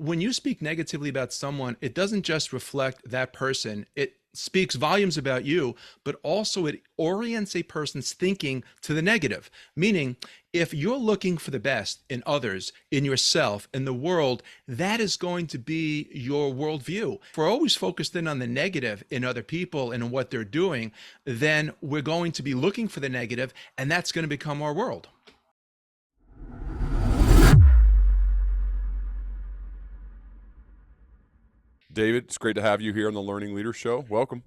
when you speak negatively about someone, it doesn't just reflect that person. It speaks volumes about you, but also it orients a person's thinking to the negative. Meaning, if you're looking for the best in others, in yourself, in the world, that is going to be your worldview. If we're always focused in on the negative in other people and in what they're doing, then we're going to be looking for the negative, and that's going to become our world. David, it's great to have you here on the Learning Leader Show. Welcome.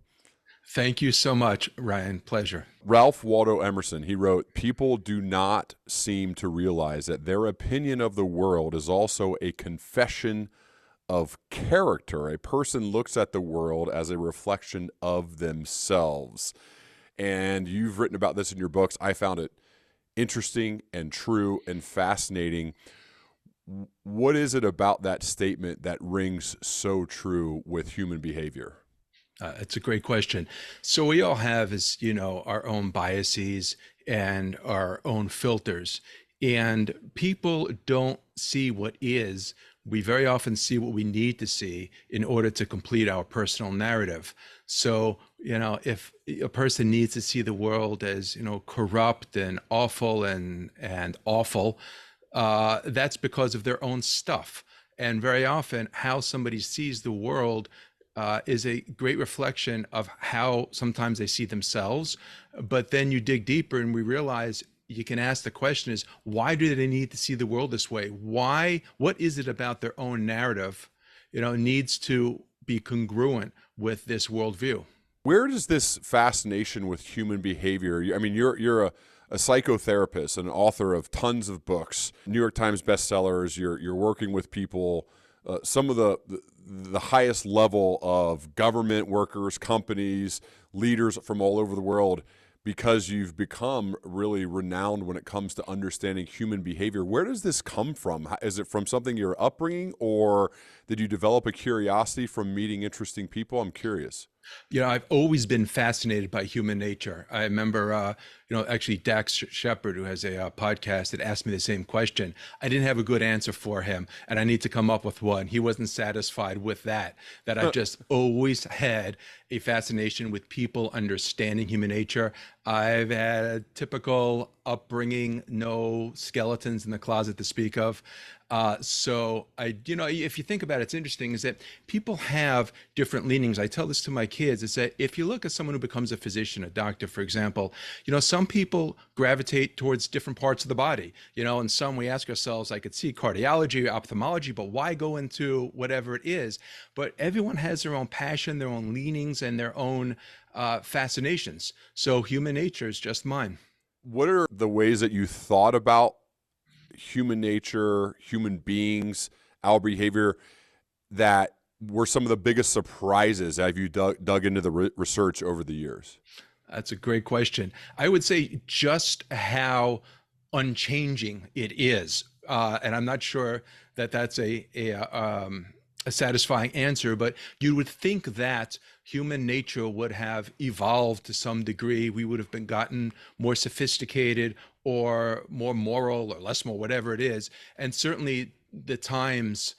Thank you so much, Ryan. Pleasure. Ralph Waldo Emerson, he wrote, "People do not seem to realize that their opinion of the world is also a confession of character. A person looks at the world as a reflection of themselves." And you've written about this in your books. I found it interesting and true and fascinating. What is it about that statement that rings so true with human behavior? It's a great question. So we all have, as you know, our own biases and our own filters, and people don't see what is. We very often see what we need to see in order to complete our personal narrative. So, if a person needs to see the world as, corrupt and awful and awful, that's because of their own stuff. And very often, how somebody sees the world is a great reflection of how sometimes they see themselves. But then you dig deeper and we realize you can ask the question is, why do they need to see the world this way? Why? What is it about their own narrative, needs to be congruent with this worldview? Where does this fascination with human behavior, I mean, you're a psychotherapist, an author of tons of books, New York Times bestsellers, you're working with people, some of the highest level of government workers, companies, leaders from all over the world, because you've become really renowned when it comes to understanding human behavior. Where does this come from? Is it from something your upbringing, or did you develop a curiosity from meeting interesting people? I'm curious. I've always been fascinated by human nature. I remember, actually Dax Shepard, who has a podcast, that asked me the same question. I didn't have a good answer for him, and I need to come up with one. He wasn't satisfied with that I've just always had a fascination with people understanding human nature. I've had a typical upbringing, no skeletons in the closet to speak of. So if you think about it, it's interesting is that people have different leanings. I tell this to my kids, is that if you look at someone who becomes a physician, a doctor, for example, some people gravitate towards different parts of the body, and some we ask ourselves, I could see cardiology, ophthalmology, but why go into whatever it is? But everyone has their own passion, their own leanings, and their own fascinations. So human nature is just mine. What are the ways that you thought about human nature, human beings, our behavior, that were some of the biggest surprises as you dug into the research over the years? That's a great question. I would say just how unchanging it is. And I'm not sure that that's a satisfying answer, but you would think that human nature would have evolved to some degree. We would have been gotten more sophisticated or more moral or less moral, whatever it is. And certainly the times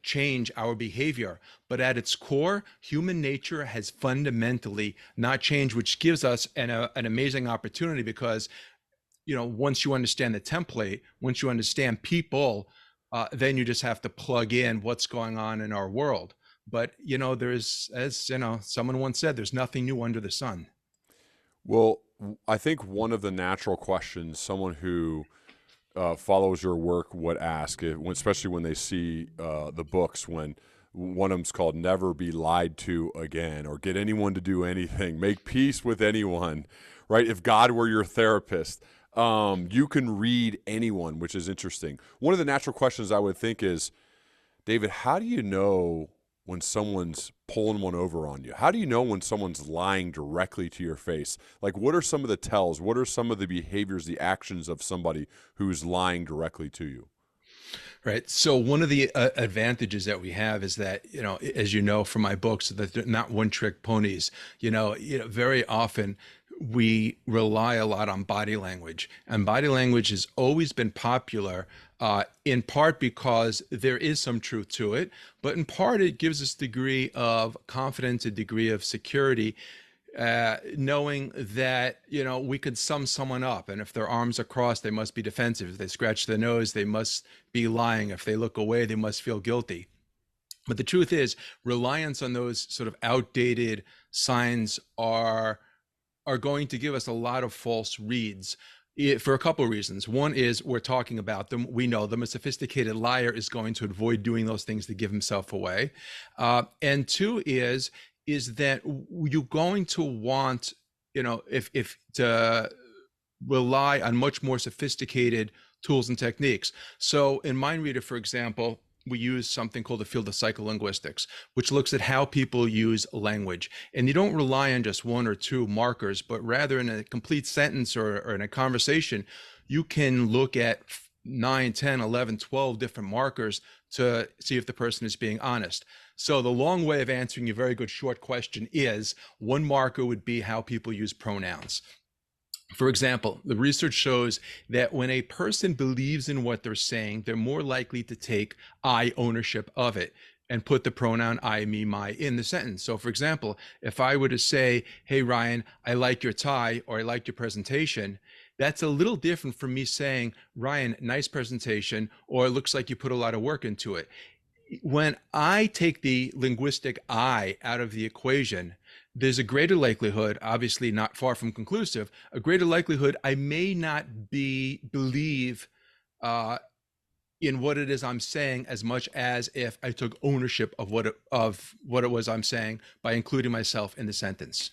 change our behavior. But at its core, human nature has fundamentally not changed, which gives us an amazing opportunity because, once you understand the template, once you understand people, then you just have to plug in what's going on in our world. But, there's, as someone once said, there's nothing new under the sun. Well, I think one of the natural questions someone who follows your work would ask, especially when they see the books, when one of them's called Never Be Lied to Again, or Get Anyone to Do Anything, Make Peace with Anyone, right? If God were your therapist, you can read anyone, which is interesting. One of the natural questions I would think is, David, how do you know when someone's pulling one over on you? How do you know when someone's lying directly to your face? Like, what are some of the tells? What are some of the behaviors, the actions of somebody who's lying directly to you? Right. So one of the advantages that we have is that, as you know from my books, that they're not one-trick ponies. Very often we rely a lot on body language, and body language has always been popular, in part because there is some truth to it, but in part it gives us a degree of confidence, a degree of security, knowing that we could sum someone up, and if their arms are crossed, they must be defensive. If they scratch their nose, they must be lying. If they look away, they must feel guilty. But the truth is, reliance on those sort of outdated signs are going to give us a lot of false reads, for a couple of reasons. One is we're talking about them. We know them. A sophisticated liar is going to avoid doing those things to give himself away. And two is that you're going to want, if to rely on much more sophisticated tools and techniques. So in Mind Reader, for example, we use something called the field of psycholinguistics, which looks at how people use language. And you don't rely on just one or two markers, but rather in a complete sentence or in a conversation, you can look at 9, 10, 11, 12 different markers to see if the person is being honest. So the long way of answering your very good short question is, one marker would be how people use pronouns. For example, the research shows that when a person believes in what they're saying, they're more likely to take I ownership of it and put the pronoun I, me, my in the sentence. So for example, if I were to say, hey, Ryan, I like your tie, or I like your presentation, that's a little different from me saying, Ryan, nice presentation, or it looks like you put a lot of work into it. When I take the linguistic I out of the equation, there's a greater likelihood, obviously not far from conclusive, a greater likelihood I may not believe in what it is I'm saying as much as if I took ownership of what it was I'm saying by including myself in the sentence.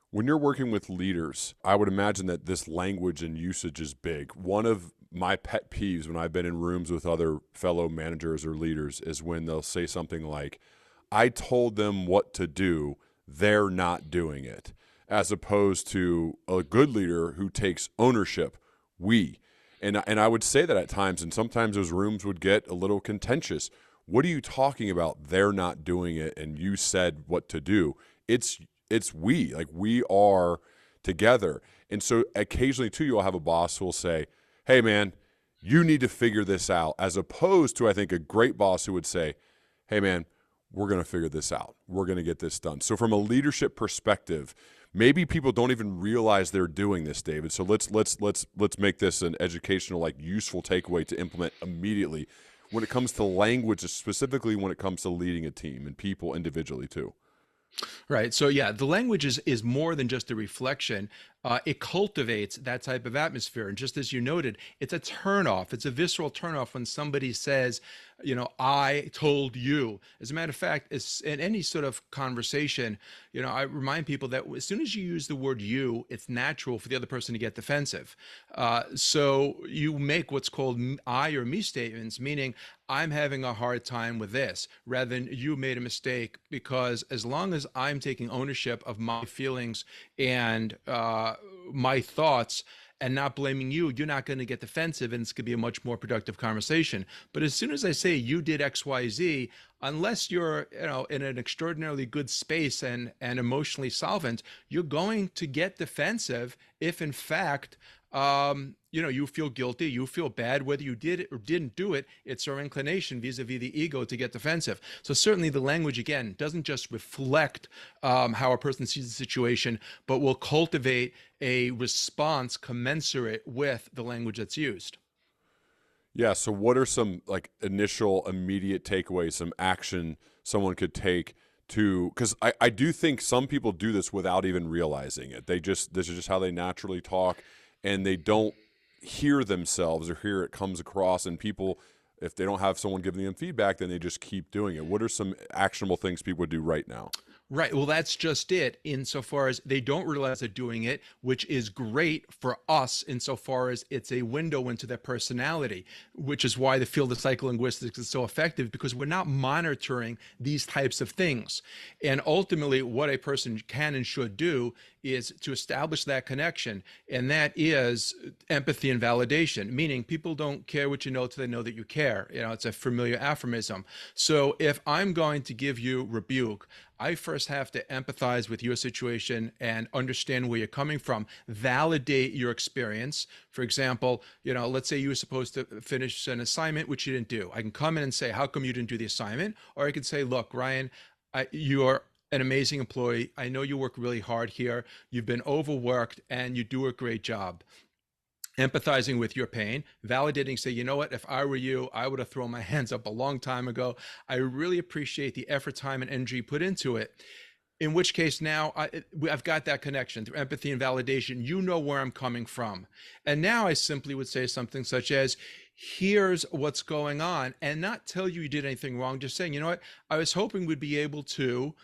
When you're working with leaders, I would imagine that this language and usage is big. One of my pet peeves when I've been in rooms with other fellow managers or leaders is when they'll say something like, I told them what to do, they're not doing it, as opposed to a good leader who takes ownership, we. And I would say that at times, and sometimes those rooms would get a little contentious. What are you talking about? They're not doing it, and you said what to do. It's we, like we are together. And so occasionally too, you'll have a boss who will say, hey man, you need to figure this out, as opposed to, I think, a great boss who would say, hey man, we're going to figure this out. We're going to get this done. So from a leadership perspective, maybe people don't even realize they're doing this, David. So let's make this an educational, like useful takeaway to implement immediately when it comes to language, specifically when it comes to leading a team and people individually too. Right. So yeah, the language is more than just a reflection. It cultivates that type of atmosphere. And just as you noted, it's a turnoff. It's a visceral turnoff when somebody says, I told you. As a matter of fact, in any sort of conversation, I remind people that as soon as you use the word you, it's natural for the other person to get defensive. So you make what's called I or me statements, meaning I'm having a hard time with this, rather than you made a mistake, because as long as I'm taking ownership of my feelings and my thoughts and not blaming you, you're not going to get defensive, and it's going to be a much more productive conversation. But as soon as I say you did X, Y, Z, unless you're in an extraordinarily good space and emotionally solvent, you're going to get defensive if in fact you feel guilty, you feel bad, whether you did it or didn't do it. It's our inclination vis-a-vis the ego to get defensive. So certainly the language, again, doesn't just reflect how a person sees the situation, but will cultivate a response commensurate with the language that's used. Yeah. So what are some like initial immediate takeaways, some action someone could take to, because I do think some people do this without even realizing it. This is just how they naturally talk, and they don't hear themselves or hear it comes across, and people, if they don't have someone giving them feedback, then they just keep doing it. What are some actionable things people would do right now? Right. Well, that's just it. Insofar as they don't realize they're doing it, which is great for us insofar as it's a window into their personality, which is why the field of psycholinguistics is so effective, because we're not monitoring these types of things. And ultimately, what a person can and should do is to establish that connection. And that is empathy and validation, meaning people don't care what you know till they know that you care. It's a familiar aphorism. So if I'm going to give you rebuke, I first have to empathize with your situation and understand where you're coming from, validate your experience. For example, let's say you were supposed to finish an assignment, which you didn't do. I can come in and say, how come you didn't do the assignment? Or I could say, look, Ryan, you're an amazing employee. I know you work really hard here. You've been overworked and you do a great job. Empathizing with your pain, validating, say, you know what, if I were you, I would have thrown my hands up a long time ago. I really appreciate the effort, time, and energy put into it. In which case now I've got that connection through empathy and validation. You know where I'm coming from. And now I simply would say something such as, here's what's going on, and not tell you did anything wrong, just saying, you know what, I was hoping we'd be able to,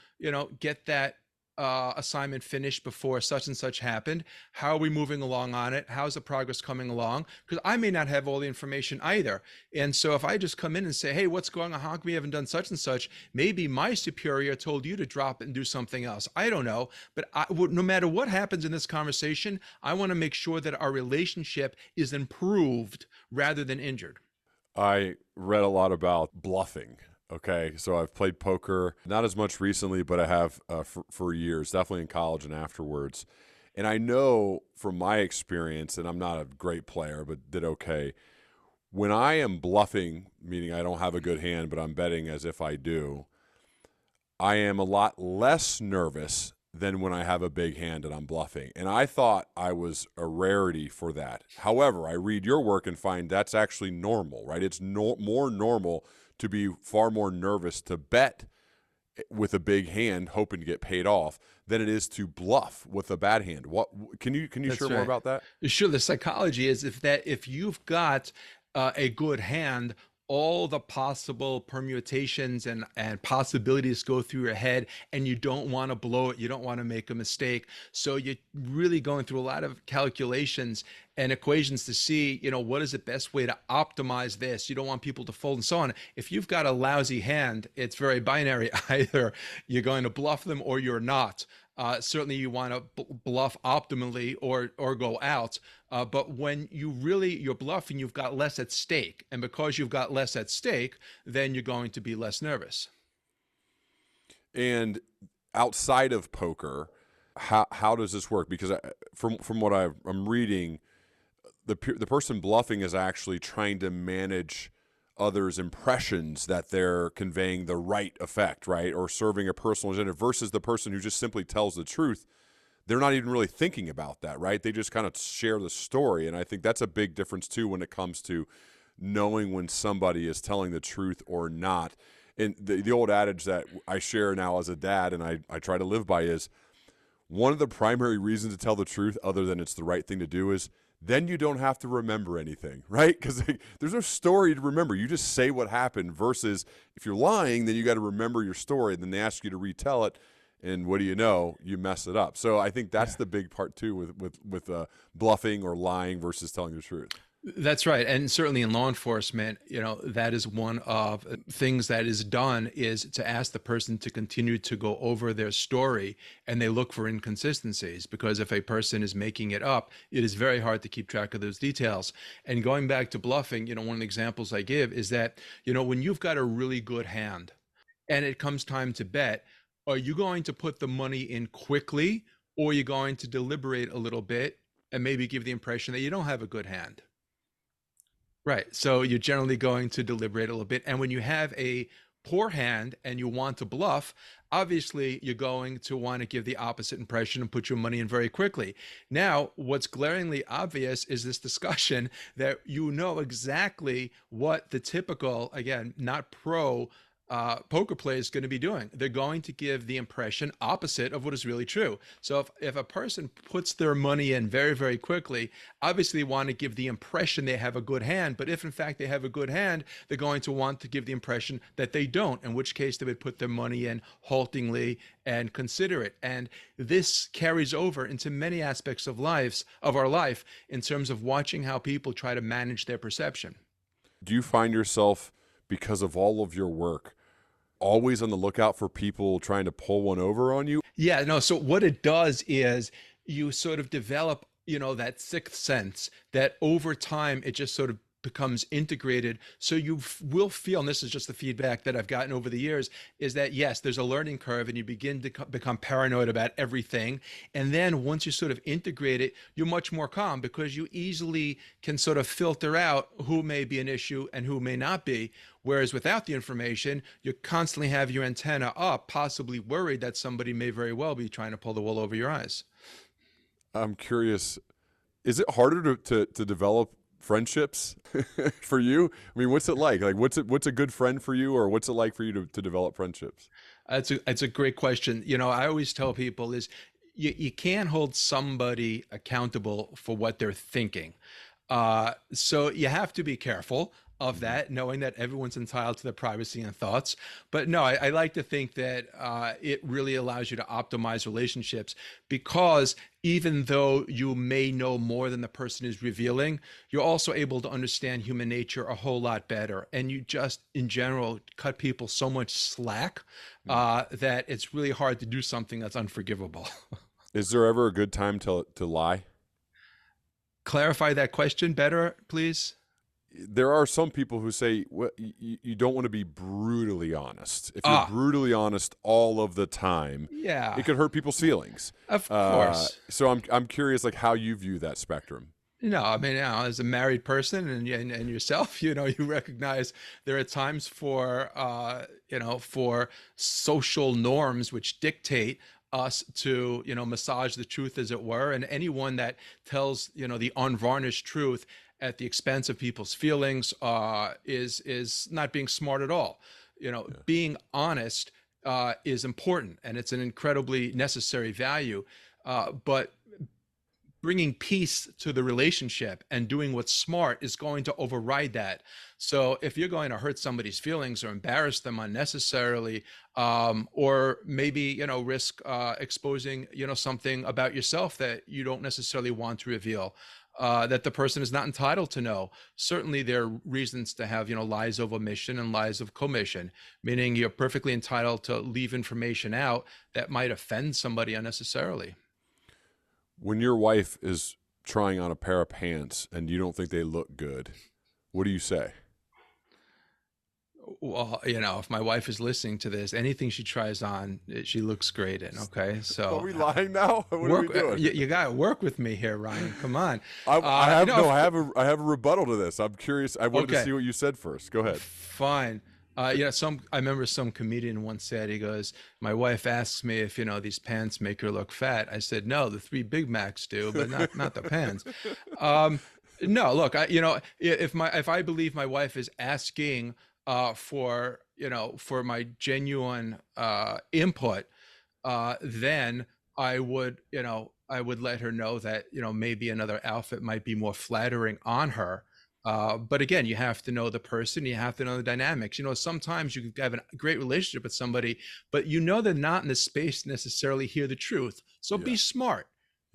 get that assignment finished before such and such happened. How are we moving along on it? How's the progress coming along? Because I may not have all the information either. And so if I just come in and say, hey, what's going on? How come we haven't done such and such? Maybe my superior told you to drop it and do something else. I don't know. But no matter what happens in this conversation, I want to make sure that our relationship is improved rather than injured. I read a lot about bluffing. Okay, so I've played poker, not as much recently, but I have for years, definitely in college and afterwards. And I know from my experience, and I'm not a great player, but did okay, when I am bluffing, meaning I don't have a good hand, but I'm betting as if I do, I am a lot less nervous than when I have a big hand and I'm bluffing. And I thought I was a rarity for that. However, I read your work and find that's actually normal, right? It's more normal to be far more nervous to bet with a big hand hoping to get paid off than it is to bluff with a bad hand. What can you share more about that? Sure. The psychology is if you've got a good hand, all the possible permutations and possibilities go through your head, and you don't want to blow it. You don't want to make a mistake. So you're really going through a lot of calculations and equations to see, what is the best way to optimize this. You don't want people to fold and so on. If you've got a lousy hand, it's very binary. Either you're going to bluff them or you're not. Certainly you want to bluff optimally or go out. But when you're bluffing, you've got less at stake. And because you've got less at stake, then you're going to be less nervous. And outside of poker, how does this work? Because from what I'm reading, the person bluffing is actually trying to manage others' impressions that they're conveying the right effect, right? Or serving a personal agenda versus the person who just simply tells the truth. They're not even really thinking about that, right? They just kind of share the story. And I think that's a big difference too when it comes to knowing when somebody is telling the truth or not. And the old adage that I share now as a dad and I try to live by is, one of the primary reasons to tell the truth, other than it's the right thing to do, is then you don't have to remember anything, right? Because there's no story to remember. You just say what happened versus if you're lying, then you got to remember your story. And then they ask you to retell it. And what do you know? You mess it up. So I think that's the big part too with bluffing or lying versus telling the truth. That's right. And certainly in law enforcement, that is one of things that is done, is to ask the person to continue to go over their story, and they look for inconsistencies, because if a person is making it up, it is very hard to keep track of those details. And going back to bluffing, one of the examples I give is that, when you've got a really good hand and it comes time to bet, are you going to put the money in quickly, or are you going to deliberate a little bit and maybe give the impression that you don't have a good hand? Right. So you're generally going to deliberate a little bit. And when you have a poor hand and you want to bluff, obviously you're going to want to give the opposite impression and put your money in very quickly. Now, what's glaringly obvious is this discussion that exactly what the typical, again, not pro poker player is going to be doing. They're going to give the impression opposite of what is really true. So if a person puts their money in very, very quickly, obviously they want to give the impression they have a good hand. But if in fact they have a good hand, they're going to want to give the impression that they don't, in which case they would put their money in haltingly and consider it. And this carries over into many aspects of our life in terms of watching how people try to manage their perception. Do you find yourself, because of all of your work, always on the lookout for people trying to pull one over on you? Yeah, no. So what it does is you sort of develop, that sixth sense that over time it just sort of becomes integrated. So you will feel, and this is just the feedback that I've gotten over the years, is that yes, there's a learning curve and you begin to become paranoid about everything. And then once you sort of integrate it, you're much more calm because you easily can sort of filter out who may be an issue and who may not be. Whereas without the information, you constantly have your antenna up, possibly worried that somebody may very well be trying to pull the wool over your eyes. I'm curious, is it harder to develop friendships for you? I mean, what's it like? Like, what's a good friend for you, or what's it like for you to develop friendships? It's a great question. I always tell people is you can't hold somebody accountable for what they're thinking. So you have to be careful of that, knowing that everyone's entitled to their privacy and thoughts. But no, I like to think that it really allows you to optimize relationships because even though you may know more than the person is revealing, you're also able to understand human nature a whole lot better. And you just, in general, cut people so much slack that it's really hard to do something that's unforgivable. Is there ever a good time to lie? Clarify that question better, please. There are some people who say, well, you don't want to be brutally honest. If you're Ah, brutally honest all of the time, yeah, it could hurt people's feelings. of course. So I'm curious, like, how you view that spectrum. No, I mean, as a married person and yourself, you recognize there are times for social norms which dictate us to, massage the truth, as it were. And anyone that tells, the unvarnished truth at the expense of people's feelings is not being smart at all. Being honest is important, and it's an incredibly necessary value. But bringing peace to the relationship and doing what's smart is going to override that. So if you're going to hurt somebody's feelings or embarrass them unnecessarily, or maybe, risk exposing, something about yourself that you don't necessarily want to reveal, that the person is not entitled to know. Certainly there are reasons to have, lies of omission and lies of commission, meaning you're perfectly entitled to leave information out that might offend somebody unnecessarily. When your wife is trying on a pair of pants and you don't think they look good, what do you say? Well, if my wife is listening to this, anything she tries on, she looks great in. Okay, Are so we lying now? What are we doing? you got to work with me here, Ryan. Come on. I have a rebuttal to this. I'm curious. I wanted to Okay. see what you said first. Go ahead. Fine. I remember some comedian once said, he goes, my wife asks me if, these pants make her look fat. I said, no, the 3 Big Macs do, but not the pants. No, look, if I believe my wife is asking for my genuine input, then I would let her know that maybe another outfit might be more flattering on her. But again, you have to know the person, you have to know the dynamics. Sometimes you can have a great relationship with somebody, but they're not in the space to necessarily hear the truth. So be smart.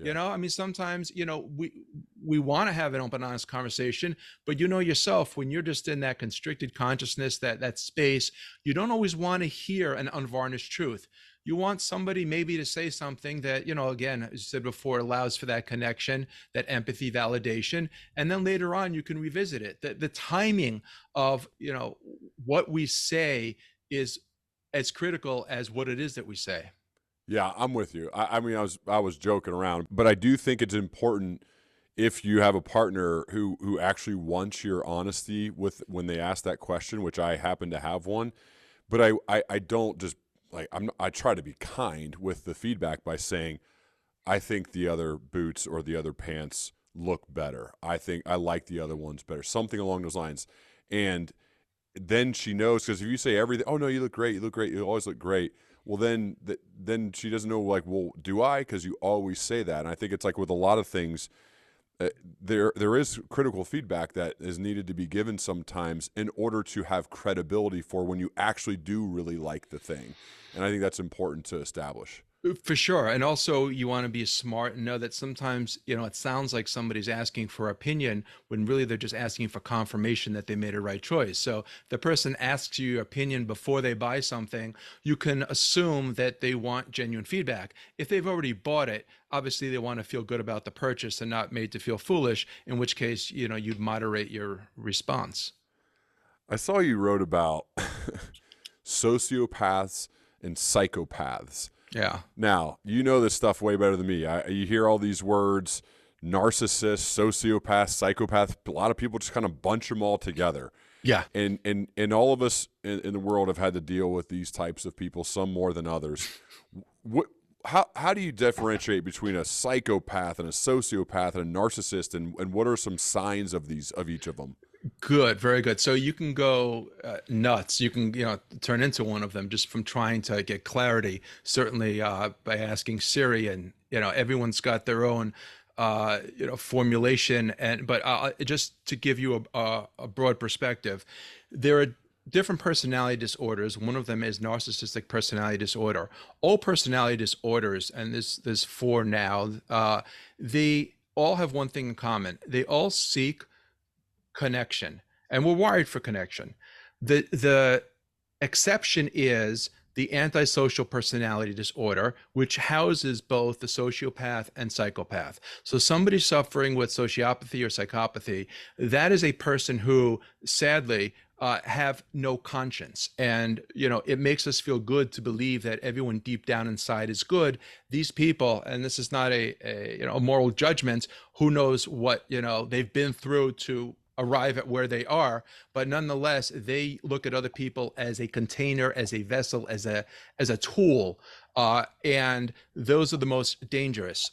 I mean, sometimes, we want to have an open, honest conversation, but yourself, when you're just in that constricted consciousness, that space, you don't always want to hear an unvarnished truth. You want somebody maybe to say something that, again, as you said before, allows for that connection, that empathy, validation. And then later on, you can revisit it. The timing of, what we say is as critical as what it is that we say. Yeah, I'm with you. I mean, I was joking around, but I do think it's important if you have a partner who actually wants your honesty when they ask that question, which I happen to have one. But I don't just I try to be kind with the feedback by saying, I think the other boots or the other pants look better. I think I like the other ones better. Something along those lines. And then she knows, because if you say everything, oh no, you look great, you always look great. Well, then she doesn't know, like, well, do I? Because you always say that. And I think it's like with a lot of things, there is critical feedback that is needed to be given sometimes in order to have credibility for when you actually do really like the thing. And I think that's important to establish. For sure. And also, you want to be smart and know that sometimes, it sounds like somebody's asking for opinion when really they're just asking for confirmation that they made a right choice. So the person asks you your opinion before they buy something, you can assume that they want genuine feedback. If they've already bought it, obviously they want to feel good about the purchase and not made to feel foolish, in which case, you'd moderate your response. I saw you wrote about sociopaths and psychopaths. Yeah. Now, you know this stuff way better than me. You hear all these words: narcissist, sociopath, psychopath. A lot of people just kind of bunch them all together. Yeah. And all of us in the world have had to deal with these types of people, some more than others. How do you differentiate between a psychopath and a sociopath and a narcissist, and what are some signs of each of them? Good, very good. So you can go nuts. You can, turn into one of them just from trying to get clarity. Certainly by asking Siri, and everyone's got their own, formulation. But just to give you a broad perspective, there are different personality disorders. One of them is narcissistic personality disorder. All personality disorders, and there's four now, they all have one thing in common. They all seek connection, and we're wired for connection. The exception is the antisocial personality disorder, which houses both the sociopath and psychopath. So somebody suffering with sociopathy or psychopathy, that is a person who sadly have no conscience. And, it makes us feel good to believe that everyone deep down inside is good. These people, and this is not a moral judgment, who knows what, they've been through to arrive at where they are, but nonetheless they look at other people as a container, as a vessel, as a tool, and those are the most dangerous,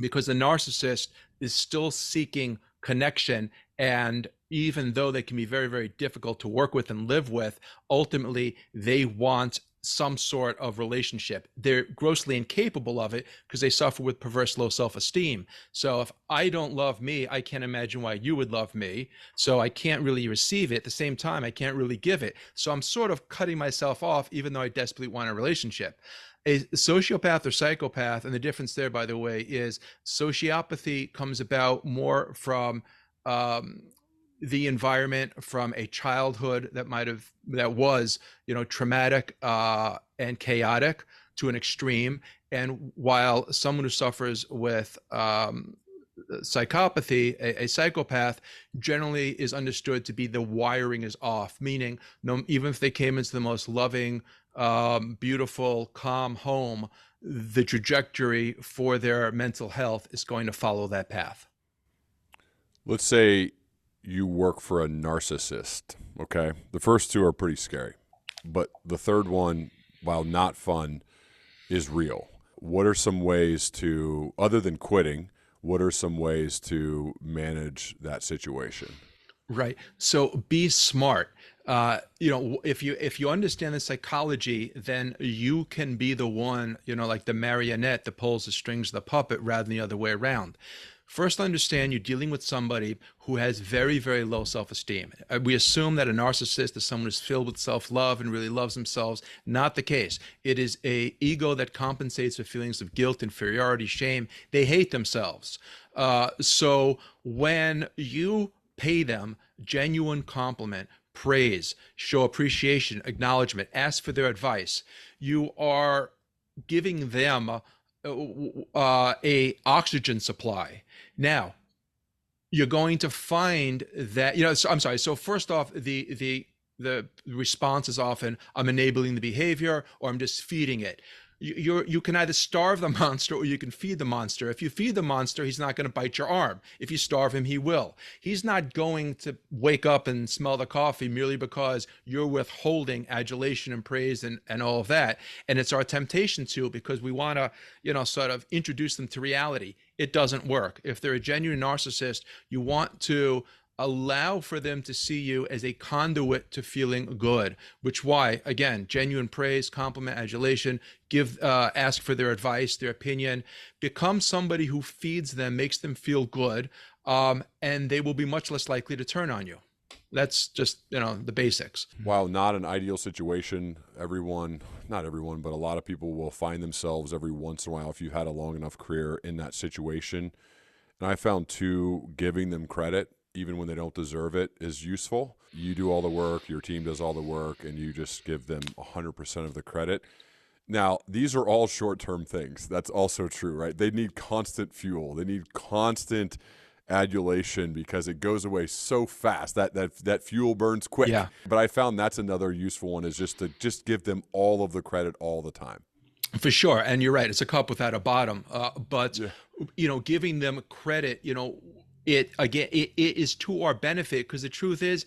because the narcissist is still seeking connection, and even though they can be very, very difficult to work with and live with, ultimately they want some sort of relationship. They're grossly incapable of it because they suffer with perverse low self-esteem. So if I don't love me, I can't imagine why you would love me. So I can't really receive it. At the same time, I can't really give it. So I'm sort of cutting myself off, even though I desperately want a relationship. A sociopath or psychopath, and the difference there, by the way, is sociopathy comes about more from the environment, from a childhood that was traumatic and chaotic to an extreme. And while someone who suffers with psychopathy, a psychopath, generally is understood to be the wiring is off, meaning even if they came into the most loving, beautiful, calm home, the trajectory for their mental health is going to follow that path. Let's say you work for a narcissist, okay? The first two are pretty scary, but the third one, while not fun, is real. What are some ways to, other than quitting, what are some ways to manage that situation? Right. So be smart. If you understand the psychology, then you can be the one, like the marionette that pulls the strings of the puppet rather than the other way around. First, understand you're dealing with somebody who has very, very low self-esteem. We assume that a narcissist is someone who's filled with self-love and really loves themselves. Not the case. It is an ego that compensates for feelings of guilt, inferiority, shame. They hate themselves. So when you pay them genuine compliment, praise, show appreciation, acknowledgement, ask for their advice, you are giving them a oxygen supply. Now, you're going to find that, so, I'm sorry. So first off, the response is often, I'm enabling the behavior, or I'm just feeding it. You can either starve the monster or you can feed the monster. If you feed the monster, he's not going to bite your arm. If you starve him, he will. He's not going to wake up and smell the coffee merely because you're withholding adulation and praise and all of that. And it's our temptation to, because we want to, sort of introduce them to reality. It doesn't work. If they're a genuine narcissist, you want to allow for them to see you as a conduit to feeling good, which why, again, genuine praise, compliment, adulation, ask for their advice, their opinion, become somebody who feeds them, makes them feel good, and they will be much less likely to turn on you. That's just, the basics. While not an ideal situation, not everyone, but a lot of people will find themselves every once in a while, if you've had a long enough career, in that situation. And I found too, giving them credit, even when they don't deserve it, is useful. You do all the work, your team does all the work, and you just give them 100% of the credit. Now, these are all short-term things. That's also true, right? They need constant fuel. They need constant adulation because it goes away so fast. That fuel burns quick. Yeah. But I found that's another useful one, is just to give them all of the credit all the time. For sure. And you're right. It's a cup without a bottom. But, giving them credit, it is to our benefit, because the truth is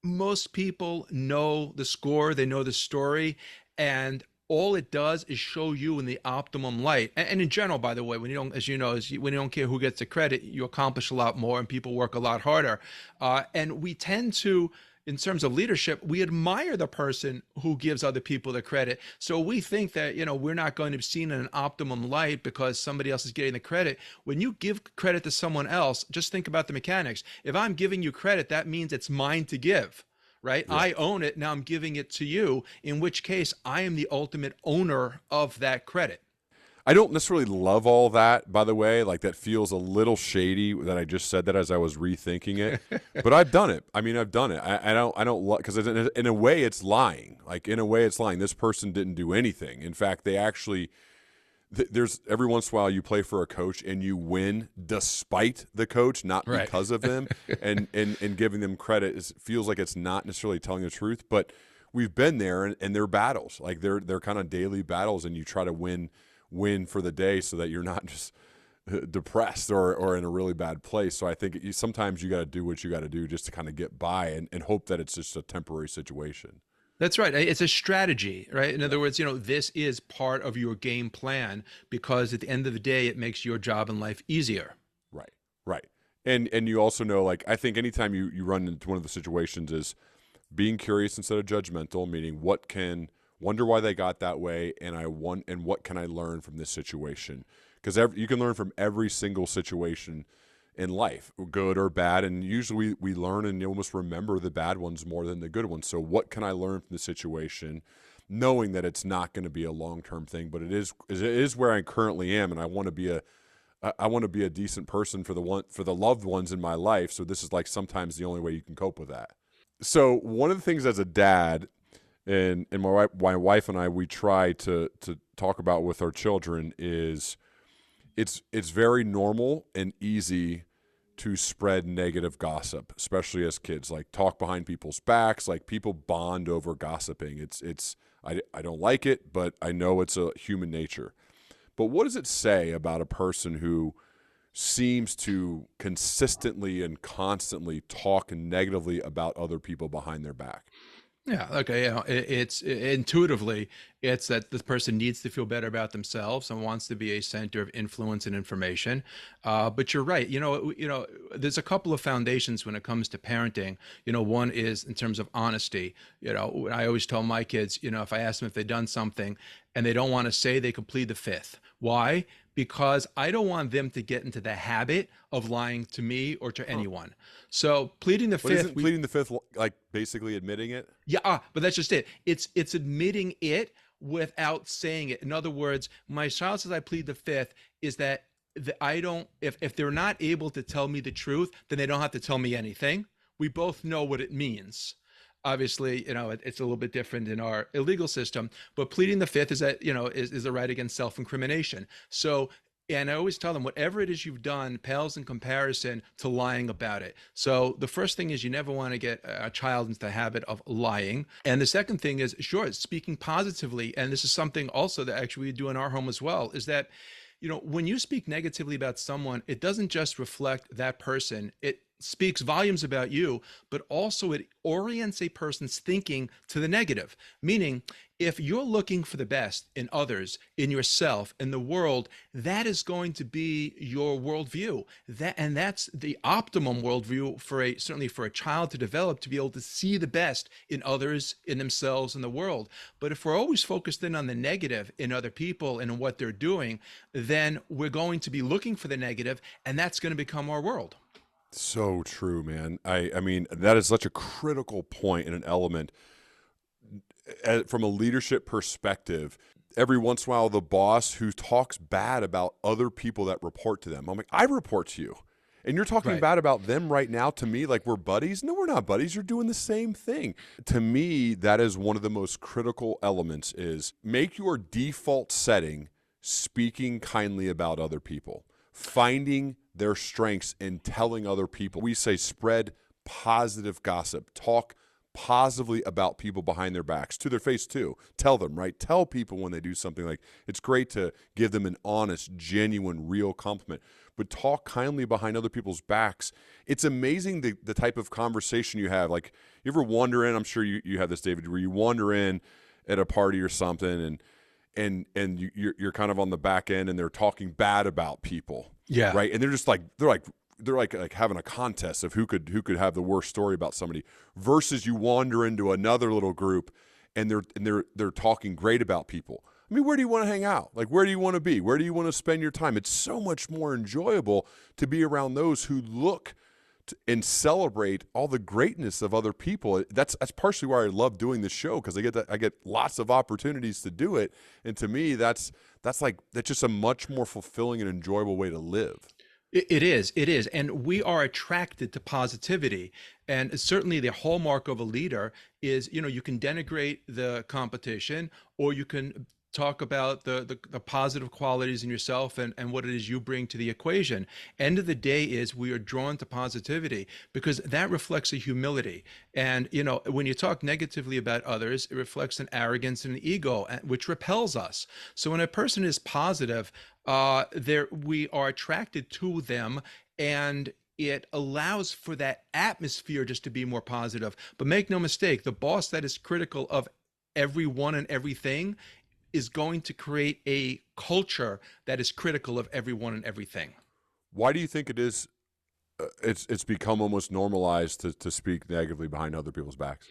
most people know the score, they know the story, and all it does is show you in the optimum light. And in general, by the way, when you don't, as you know, when you don't care who gets the credit, you accomplish a lot more and people work a lot harder. And we tend to, in terms of leadership, we admire the person who gives other people the credit. So we think that, we're not going to be seen in an optimum light because somebody else is getting the credit. When you give credit to someone else, just think about the mechanics. If I'm giving you credit, that means it's mine to give. Right? Yeah. I own it. Now I'm giving it to you, in which case I am the ultimate owner of that credit. I don't necessarily love all that, by the way. Like, that feels a little shady that I just said that as I was rethinking it. But I've done it. I mean, I've done it. I don't because in a way it's lying. Like, in a way it's lying. This person didn't do anything. In fact, they actually, there's every once in a while you play for a coach and you win despite the coach, not right. because of them. and giving them credit feels like it's not necessarily telling the truth. But we've been there, and they're battles. Like, they're kind of daily battles, and you try to win for the day so that you're not just depressed or in a really bad place. So I think sometimes you got to do what you got to do just to kind of get by and hope that it's just a temporary situation. That's right. It's a strategy, right? In other words, this is part of your game plan, because at the end of the day, it makes your job in life easier. Right. And you also know, like, I think anytime you run into one of the situations is being curious instead of judgmental, meaning wonder why they got that way, and what can I learn from this situation? Because you can learn from every single situation in life, good or bad, and usually we learn and you almost remember the bad ones more than the good ones. So what can I learn from the situation, knowing that it's not going to be a long-term thing, but it is where I currently am, and I want to be a decent person for the loved ones in my life. So this is like sometimes the only way you can cope with that. So one of the things as a dad, and my wife and I, we try to talk about with our children is it's very normal and easy to spread negative gossip, especially as kids. Like, talk behind people's backs. Like, people bond over gossiping. I don't like it, but I know it's a human nature. But what does it say about a person who seems to consistently and constantly talk negatively about other people behind their back? Yeah. Okay. It's intuitively, it's that this person needs to feel better about themselves and wants to be a center of influence and information. But you're right. There's a couple of foundations when it comes to parenting. One is in terms of honesty. I always tell my kids, if I ask them if they've done something and they don't want to say, they can plead the fifth. Why? Because I don't want them to get into the habit of lying to me or to anyone. So pleading the fifth. Isn't pleading the fifth like basically admitting it? Yeah, but that's just it. It's admitting it without saying it. In other words, my child says I plead the fifth is that I don't. If they're not able to tell me the truth, then they don't have to tell me anything. We both know what it means. Obviously, it's a little bit different in our illegal system, but pleading the fifth is that, is the right against self-incrimination. So, and I always tell them, whatever it is you've done pales in comparison to lying about it. So the first thing is you never want to get a child into the habit of lying. And the second thing is, sure, speaking positively. And this is something also that actually we do in our home as well, is that, when you speak negatively about someone, it doesn't just reflect that person. It speaks volumes about you, but also it orients a person's thinking to the negative. Meaning, if you're looking for the best in others, in yourself, in the world, that is going to be your worldview. And that's the optimum worldview certainly for a child to develop, to be able to see the best in others, in themselves, in the world. But if we're always focused in on the negative in other people and in what they're doing, then we're going to be looking for the negative, and that's going to become our world. So true, man. I mean, that is such a critical point and an element from a leadership perspective. Every once in a while, the boss who talks bad about other people that report to them, I'm like, I report to you. And you're talking Right. bad about them right now to me like we're buddies? No, we're not buddies. You're doing the same thing. To me, that is one of the most critical elements is make your default setting speaking kindly about other people, finding their strengths and telling other people. We say spread positive gossip, talk positively about people behind their backs, to their face too. Tell them, right? Tell people when they do something. Like, it's great to give them an honest, genuine, real compliment, but talk kindly behind other people's backs. It's amazing the type of conversation you have. Like, you ever wander in, I'm sure you have this, David, where you wander in at a party or something and you're kind of on the back end and they're talking bad about people. Yeah. Right. And they're like having a contest of who could have the worst story about somebody, versus you wander into another little group and they're talking great about people. I mean, where do you want to hang out? Like, where do you want to be? Where do you want to spend your time? It's so much more enjoyable to be around those who look and celebrate all the greatness of other people. That's partially why I love doing this show, because I get lots of opportunities to do it. And to me, that's just a much more fulfilling and enjoyable way to live. It is. And we are attracted to positivity. And certainly the hallmark of a leader is, you can denigrate the competition, or you can talk about the positive qualities in yourself and what it is you bring to the equation. End of the day is we are drawn to positivity because that reflects a humility. And, when you talk negatively about others, it reflects an arrogance and an ego, which repels us. So when a person is positive, we are attracted to them, and it allows for that atmosphere just to be more positive. But make no mistake, the boss that is critical of everyone and everything is going to create a culture that is critical of everyone and everything. Why do you think it is? It's become almost normalized to speak negatively behind other people's backs.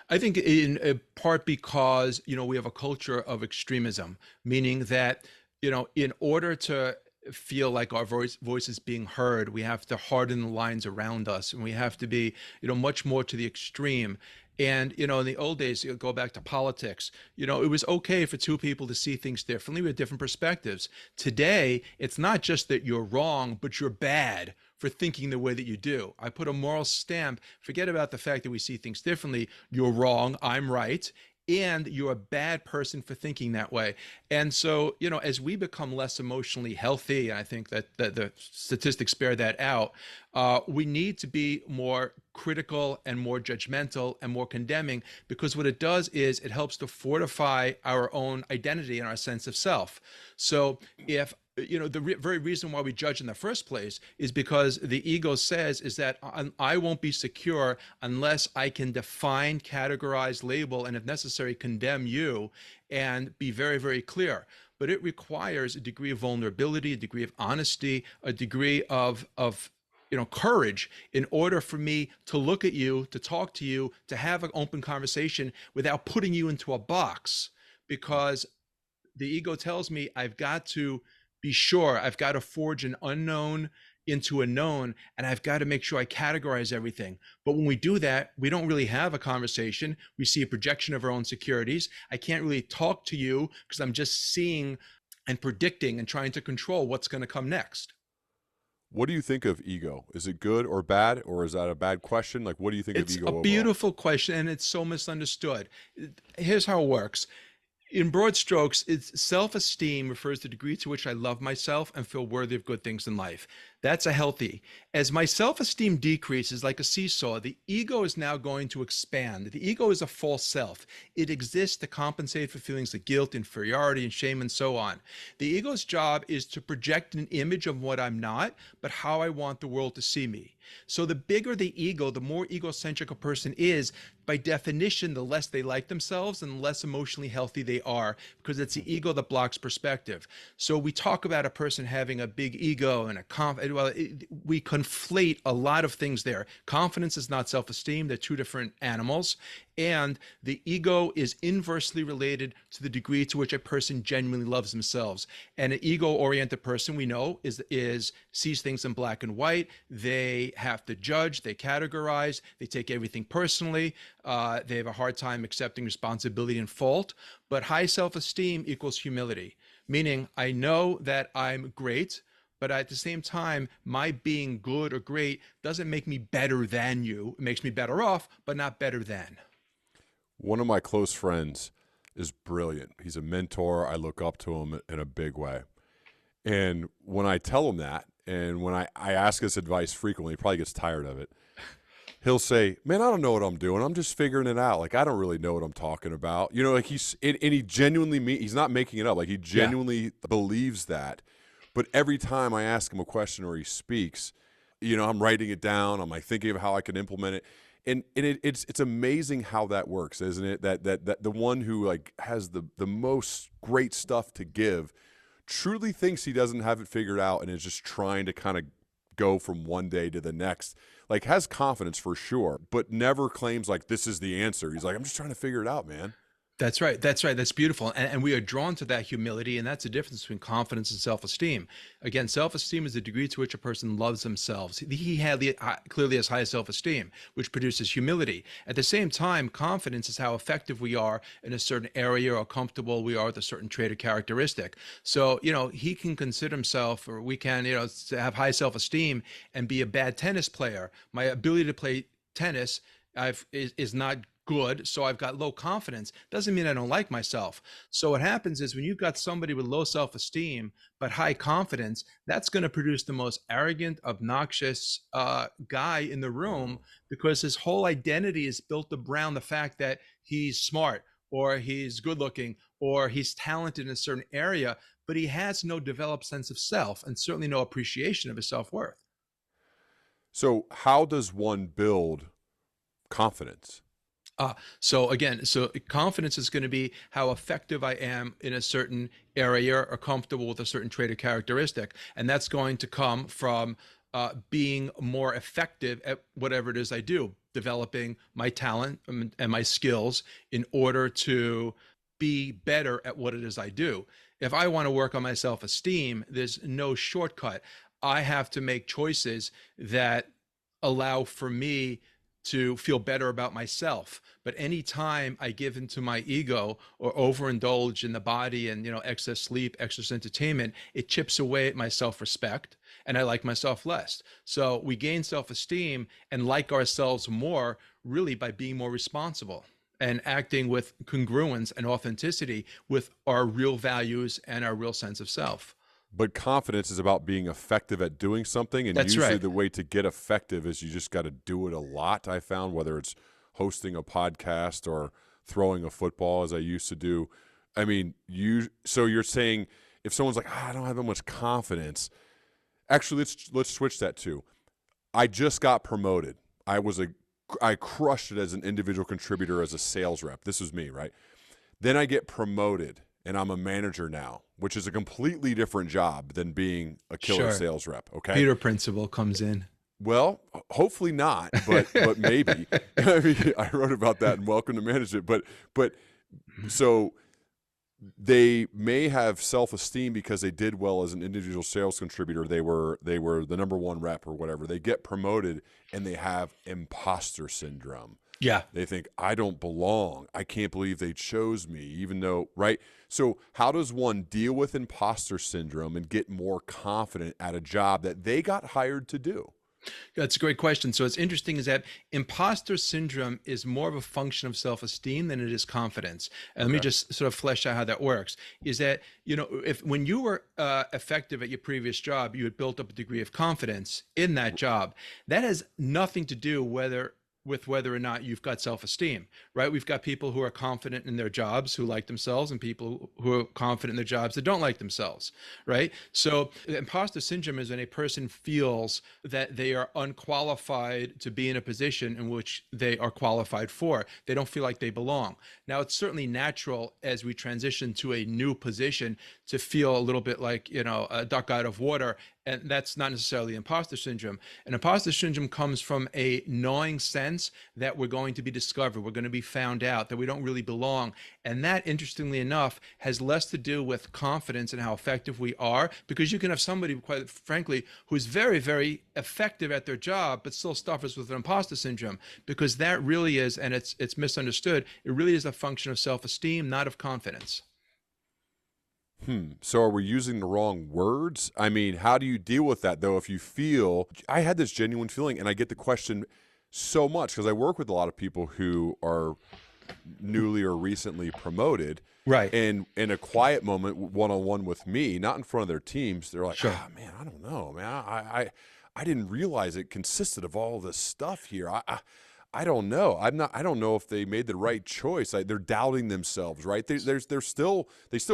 I think in part because, we have a culture of extremism, meaning that, in order to feel like our voice is being heard, we have to harden the lines around us, and we have to be, much more to the extreme. And, in the old days, go back to politics, it was okay for two people to see things differently with different perspectives. Today, it's not just that you're wrong, but you're bad for thinking the way that you do. I put a moral stamp. Forget about the fact that we see things differently. You're wrong, I'm right. And you're a bad person for thinking that way. And so, as we become less emotionally healthy, and I think that the statistics bear that out, we need to be more critical and more judgmental and more condemning, because what it does is it helps to fortify our own identity and our sense of self. So if the very reason why we judge in the first place is because the ego says is that I won't be secure unless I can define, categorize, label, and if necessary, condemn you, and be very, very clear. But it requires a degree of vulnerability, a degree of honesty, a degree of courage in order for me to look at you, to talk to you, to have an open conversation without putting you into a box. Because the ego tells me I've got to be sure, I've got to forge an unknown into a known, and I've got to make sure I categorize everything. But when we do that, we don't really have a conversation. We see a projection of our own securities. I can't really talk to you because I'm just seeing and predicting and trying to control what's going to come next. What do you think of ego? Is it good or bad, or is that a bad question? Like, what do you think of It's ego a overall? beautiful question, and it's so misunderstood. Here's how it works. In broad strokes, it's self-esteem refers to the degree to which I love myself and feel worthy of good things in life. That's a healthy. As my self-esteem decreases like a seesaw, the ego is now going to expand. The ego is a false self. It exists to compensate for feelings of guilt, inferiority, and shame, and so on. The ego's job is to project an image of what I'm not, but how I want the world to see me. So the bigger the ego, the more egocentric a person is, by definition, the less they like themselves and the less emotionally healthy they are, because it's the ego that blocks perspective. So we talk about a person having a big ego and we conflate a lot of things there. Confidence is not self-esteem. They're two different animals. And the ego is inversely related to the degree to which a person genuinely loves themselves. And an ego-oriented person, we know, is sees things in black and white. They have to judge, they categorize, they take everything personally, they have a hard time accepting responsibility and fault. But high self-esteem equals humility, meaning I know that I'm great, but at the same time, my being good or great doesn't make me better than you. It makes me better off, but not better than. One of my close friends is brilliant. He's a mentor. I look up to him in a big way. And when I tell him that, and when I ask his advice frequently, he probably gets tired of it. He'll say, "Man, I don't know what I'm doing. I'm just figuring it out. Like, I don't really know what I'm talking about." You know, like and he genuinely, he's not making it up. Like, he genuinely believes that. But every time I ask him a question or he speaks, you know, I'm writing it down. I'm like thinking of how I can implement it. And it's amazing how that works, isn't it? That the one who like has the most great stuff to give truly thinks he doesn't have it figured out and is just trying to kind of go from one day to the next. Like, has confidence for sure, but never claims like this is the answer. He's like, I'm just trying to figure it out, man. That's right. That's right. That's beautiful. And we are drawn to that humility. And that's the difference between confidence and self-esteem. Again, self-esteem is the degree to which a person loves themselves. Clearly has high self-esteem, which produces humility. At the same time, confidence is how effective we are in a certain area or comfortable we are with a certain trait or characteristic. So, you know, he can consider himself, or we can, you know, have high self-esteem and be a bad tennis player. My ability to play tennis is not good, so I've got low confidence. Doesn't mean I don't like myself. So what happens is when you've got somebody with low self-esteem but high confidence, that's going to produce the most arrogant, obnoxious guy in the room, because his whole identity is built around the fact that he's smart or he's good looking or he's talented in a certain area, but he has no developed sense of self and certainly no appreciation of his self-worth. So how does one build confidence? So confidence is going to be how effective I am in a certain area or comfortable with a certain trait or characteristic. And that's going to come from being more effective at whatever it is I do, developing my talent and my skills in order to be better at what it is I do. If I want to work on my self-esteem, there's no shortcut. I have to make choices that allow for me to feel better about myself. But anytime I give into my ego or overindulge in the body and, you know, excess sleep, excess entertainment, it chips away at my self-respect and I like myself less. So we gain self-esteem and like ourselves more really by being more responsible and acting with congruence and authenticity with our real values and our real sense of self. But confidence is about being effective at doing something. And That's usually right. the way to get effective is you just got to do it a lot, I found, whether it's hosting a podcast or throwing a football as I used to do. I mean, so you're saying if someone's like, I don't have that much confidence. Actually, let's switch that to, I just got promoted. I crushed it as an individual contributor, as a sales rep. This was me, right? Then I get promoted and I'm a manager now, which is a completely different job than being a killer sales rep. Okay. Peter principle comes in. Well, hopefully not, but maybe. I mean, I wrote about that in Welcome to Management. But so they may have self-esteem because they did well as an individual sales contributor. They were the number one rep or whatever. They get promoted and they have imposter syndrome. Yeah. They think, I don't belong. I can't believe they chose me, even though, right? So how does one deal with imposter syndrome and get more confident at a job that they got hired to do? That's a great question. So what's interesting is that imposter syndrome is more of a function of self-esteem than it is confidence. And let me just sort of flesh out how that works. Is that, you know, when you were effective at your previous job, you had built up a degree of confidence in that job. That has nothing to do with whether or not you've got self-esteem, right? We've got people who are confident in their jobs who like themselves and people who are confident in their jobs that don't like themselves, right? So imposter syndrome is when a person feels that they are unqualified to be in a position in which they are qualified for. They don't feel like they belong. Now, it's certainly natural as we transition to a new position to feel a little bit like, you know, a duck out of water And that's not necessarily imposter syndrome. And imposter syndrome comes from a gnawing sense that we're going to be discovered, we're going to be found out, that we don't really belong. And that, interestingly enough, has less to do with confidence and how effective we are, because you can have somebody, quite frankly, who's very, very effective at their job, but still suffers with an imposter syndrome, because that really is, and it's misunderstood, it really is a function of self-esteem, not of confidence. So are we using the wrong words? I mean, how do you deal with that though? If you feel, I had this genuine feeling, and I get the question so much because I work with a lot of people who are newly or recently promoted. Right. And in a quiet moment, one-on-one with me, not in front of their teams, they're like, Sure. "Ah, man, I don't know, man. I didn't realize it consisted of all this stuff here. I don't know. I don't know if they made the right choice. They're doubting themselves, right? They still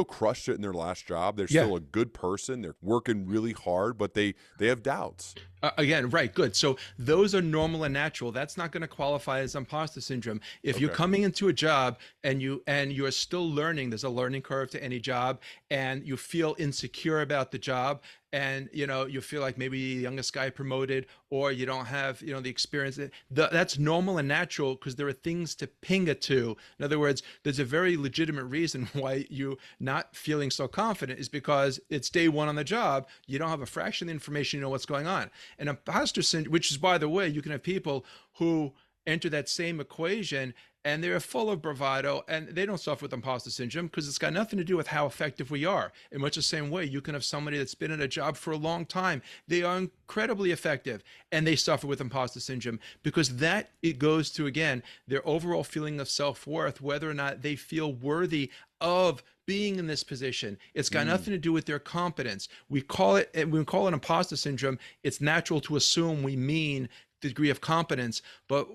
crushed it in their last job. They're Yeah. still a good person. They're working really hard, but they have doubts. Again, right, good. So those are normal and natural. That's not going to qualify as imposter syndrome. If you're Okay. coming into a job and you're still learning, there's a learning curve to any job, and you feel insecure about the job, and you feel like maybe the youngest guy promoted, or you don't have the experience. That's normal and natural, because there are things to ping it to. In other words, there's a very legitimate reason why you not feeling so confident is because it's day one on the job. You don't have a fraction of the information, what's going on. And imposter syndrome, which is, by the way, you can have people who enter that same equation and they're full of bravado and they don't suffer with imposter syndrome, because it's got nothing to do with how effective we are. In much the same way, you can have somebody that's been in a job for a long time. They are incredibly effective and they suffer with imposter syndrome, because it goes to, again, their overall feeling of self-worth, whether or not they feel worthy of being in this position. It's got nothing to do with their competence. We call it imposter syndrome. It's natural to assume we mean the degree of competence, but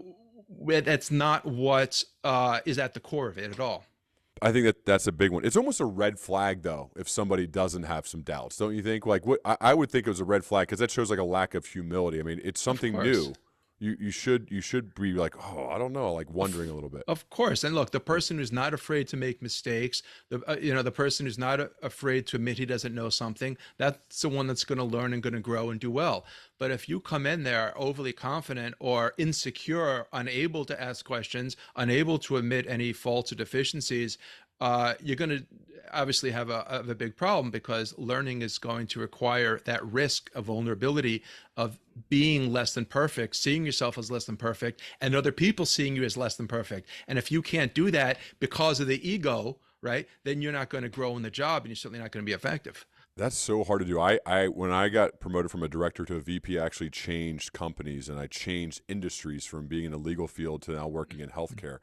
that's not what is at the core of it at all. I think that's a big one. It's almost a red flag, though, if somebody doesn't have some doubts, don't you think? Like, what I would think it was a red flag, because that shows like a lack of humility. I mean, it's something new. You should be like, oh, I don't know, like wondering a little bit. Of course. And look, the person who's not afraid to make mistakes, the person who's not afraid to admit he doesn't know something, that's the one that's going to learn and going to grow and do well. But if you come in there overly confident or insecure, unable to ask questions, unable to admit any faults or deficiencies, you're going to obviously have a big problem, because learning is going to require that risk of vulnerability, of being less than perfect, seeing yourself as less than perfect, and other people seeing you as less than perfect. And if you can't do that because of the ego, right, then you're not going to grow in the job, and you're certainly not going to be effective. That's so hard to do. When I got promoted from a director to a VP, I actually changed companies and I changed industries from being in the legal field to now working in healthcare.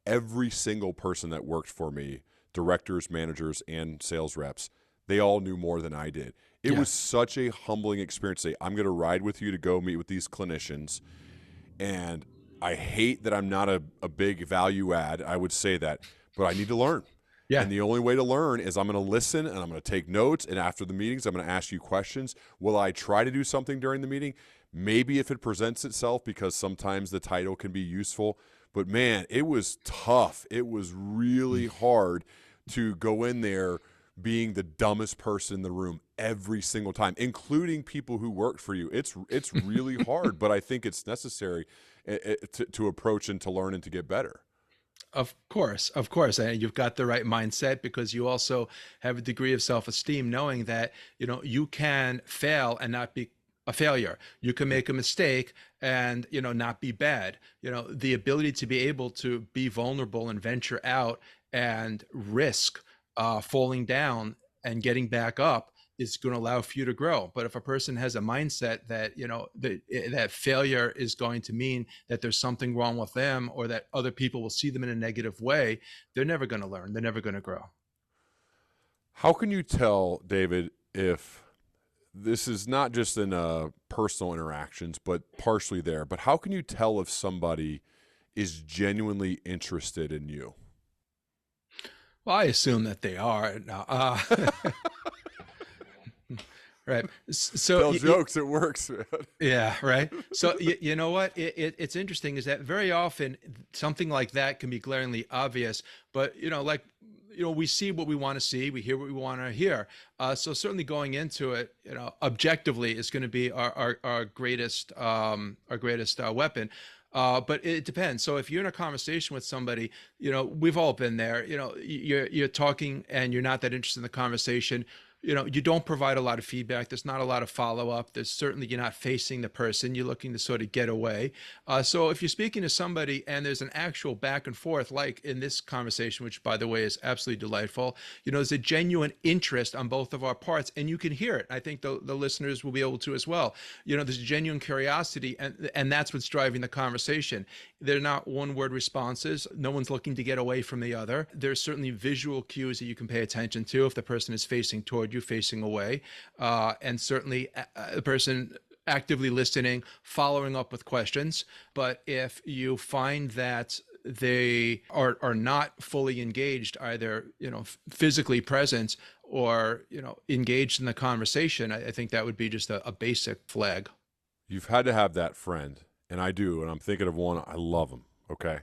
Every single person that worked for me, directors, managers, and sales reps, they all knew more than I did. It was such a humbling experience to say, I'm going to ride with you to go meet with these clinicians. And I hate that I'm not a big value add. I would say that, but I need to learn. Yeah. And the only way to learn is I'm going to listen and I'm going to take notes. And after the meetings, I'm going to ask you questions. Will I try to do something during the meeting? Maybe if it presents itself, because sometimes the title can be useful. But man, it was tough. It was really hard to go in there being the dumbest person in the room every single time, including people who worked for you. It's really hard, but I think it's necessary to approach and to learn and to get better. Of course, of course. And you've got the right mindset, because you also have a degree of self-esteem, knowing that, you can fail and not be a failure. You can make a mistake and, not be bad. The ability to be able to be vulnerable and venture out and risk falling down and getting back up is going to allow for you to grow. But if a person has a mindset that, that failure is going to mean that there's something wrong with them, or that other people will see them in a negative way, they're never going to learn. They're never going to grow. How can you tell, David, if this is not just in personal interactions, but partially there, but how can you tell if somebody is genuinely interested in you? Well, I assume that they are. Now, right. So Tell jokes, it works, man. yeah, right. So you know what? It's interesting is that very often something like that can be glaringly obvious, but like we see what we want to see, we hear what we want to hear. So certainly going into it, objectively is going to be our greatest weapon. But it depends. So if you're in a conversation with somebody, we've all been there. You're talking and you're not that interested in the conversation. You don't provide a lot of feedback. There's not a lot of follow up. There's certainly, you're not facing the person. You're looking to sort of get away. So if you're speaking to somebody and there's an actual back and forth, like in this conversation, which by the way is absolutely delightful, there's a genuine interest on both of our parts, and you can hear it. I think the listeners will be able to as well. There's a genuine curiosity, and that's what's driving the conversation. They're not one word responses. No one's looking to get away from the other. There's certainly visual cues that you can pay attention to if the person is facing toward you, facing away, and certainly the person actively listening, following up with questions. But if you find that they are not fully engaged, either physically present or engaged in the conversation, I think that would be just a basic flag. You've had to have that friend, and I do, and I'm thinking of one. I love him, okay,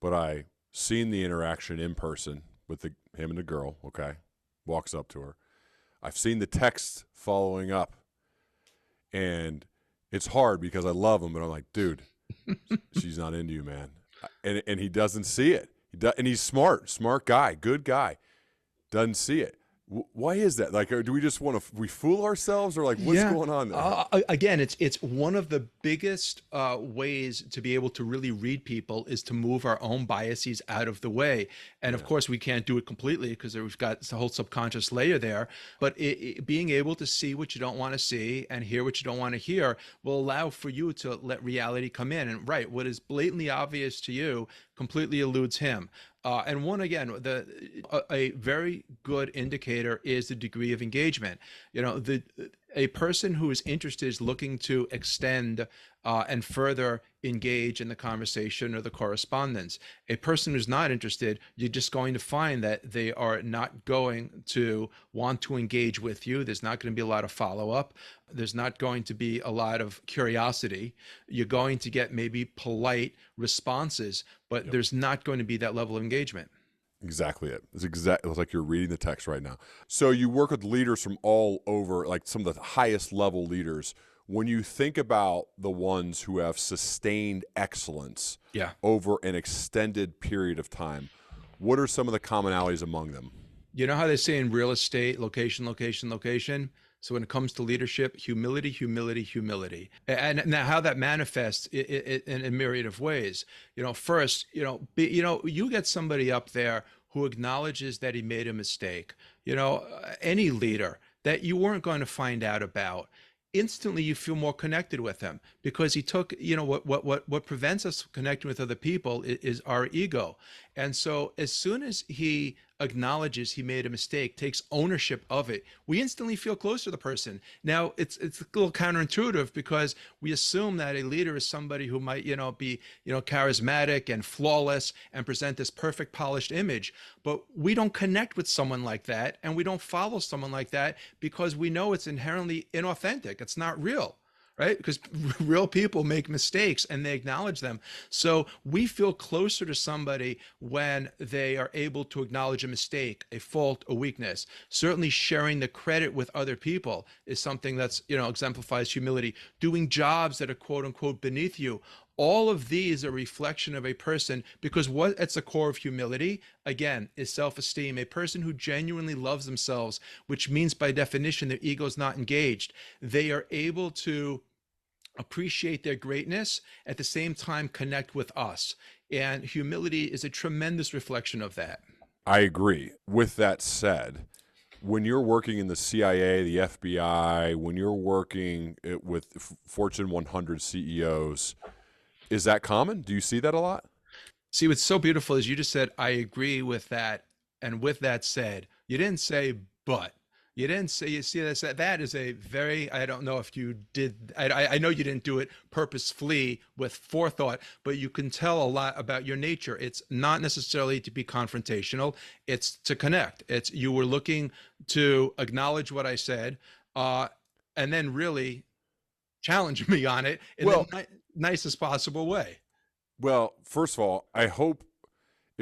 but I seen the interaction in person with him and the girl, okay, walks up to her. I've seen the text following up, and it's hard because I love him, but I'm like, dude, she's not into you, man. And he doesn't see it. And he's smart guy, good guy, doesn't see it. Why is that? Like, do we just want to, we fool ourselves, or like, what's going on there? Again, it's one of the biggest ways to be able to really read people is to move our own biases out of the way. And of course, we can't do it completely because we've got the whole subconscious layer there. But being able to see what you don't want to see and hear what you don't want to hear will allow for you to let reality come in. And what is blatantly obvious to you completely eludes him. And one, again, a very good indicator is the degree of engagement. A person who is interested is looking to extend and further engage in the conversation or the correspondence. A person who's not interested, you're just going to find that they are not going to want to engage with you. There's not going to be a lot of follow-up. There's not going to be a lot of curiosity. You're going to get maybe polite responses, but there's not going to be that level of engagement. Exactly it. It's like you're reading the text right now. So you work with leaders from all over, like some of the highest level leaders. When you think about the ones who have sustained excellence over an extended period of time, what are some of the commonalities among them? You know how they say in real estate, location, location, location? So when it comes to leadership, humility, humility, humility. And now how that manifests in a myriad of ways. First, you get somebody up there who acknowledges that he made a mistake. Any leader that you weren't going to find out about, instantly you feel more connected with him because he took, what prevents us from connecting with other people is our ego. And so as soon as he acknowledges he made a mistake, takes ownership of it, we instantly feel close to the person. Now it's a little counterintuitive because we assume that a leader is somebody who might, be, charismatic and flawless and present this perfect polished image, but we don't connect with someone like that. And we don't follow someone like that because we know it's inherently inauthentic. It's not real. Right? Because real people make mistakes and they acknowledge them. So we feel closer to somebody when they are able to acknowledge a mistake, a fault, a weakness. Certainly sharing the credit with other people is something that's, exemplifies humility. Doing jobs that are quote unquote beneath you. All of these are a reflection of a person because what at the core of humility, again, is self-esteem. A person who genuinely loves themselves, which means by definition their ego is not engaged. They are able to appreciate their greatness, at the same time connect with us. And humility is a tremendous reflection of that. I agree. With that said, when you're working in the CIA, the FBI, when you're working with Fortune 100 CEOs, is that common? Do you see that a lot? See, what's so beautiful is you just said, I agree with that. And with that said, you didn't say, but. You didn't say, you see, that is a very, I don't know if you did, I know you didn't do it purposefully with forethought, but you can tell a lot about your nature. It's not necessarily to be confrontational. It's to connect. It's, you were looking to acknowledge what I said, and then really challenge me on it in the nicest possible way. Well, first of all, I hope